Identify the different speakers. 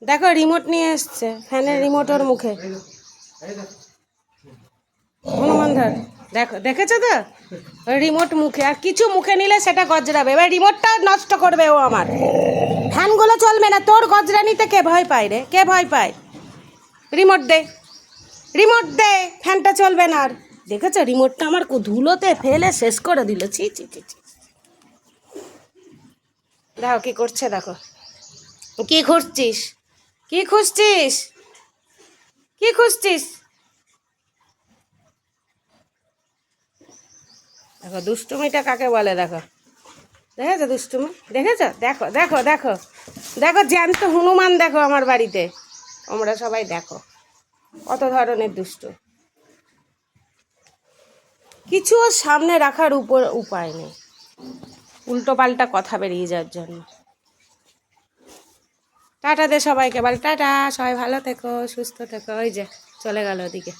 Speaker 1: দেখো রিমোট নিয়ে এসছে, ফ্যানের রিমোট ওর মুখে। হনুমান ধর, দেখো দেখেছো তো রিমোট মুখে, আর কিছু মুখে নিলে সেটা গজরাবে। এবার রিমোটটা নষ্ট করবে ও আমার। ফ্যানগুলো চলবে না, তোর গজরানিতে কে ভয় পায় রে, কে ভয় পায়? রিমোট দে, রিমোট দে, ফ্যানটা চলবে না আর। দেখেছো রিমোটটা আমার ধুলোতে ফেলে শেষ করে দিল। ছি ছি ছি ছি। দেখো কি করছে, দেখো কি খুঁজছিস, কি খুঁজছিস, কি খুঁজছিস? দেখো দুষ্টুমিটা কাকে বলে, দেখো দেখেছো দুষ্টুমি, দেখেছো? দেখো দেখো দেখো দেখো জ্যান্ত হনুমান দেখো আমার বাড়িতে। তোমরা সবাই দেখো কত ধরনের দুষ্টু। কিছু ওর সামনে রাখার উপায় নেই, উল্টো পাল্টা কথা বেরিয়ে যাওয়ার জন্য। টাটা দে সবাইকে, বল টাটা, সবাই ভালো থেকো, সুস্থ থেকো। ওই যে চলে গেল ওদিকে।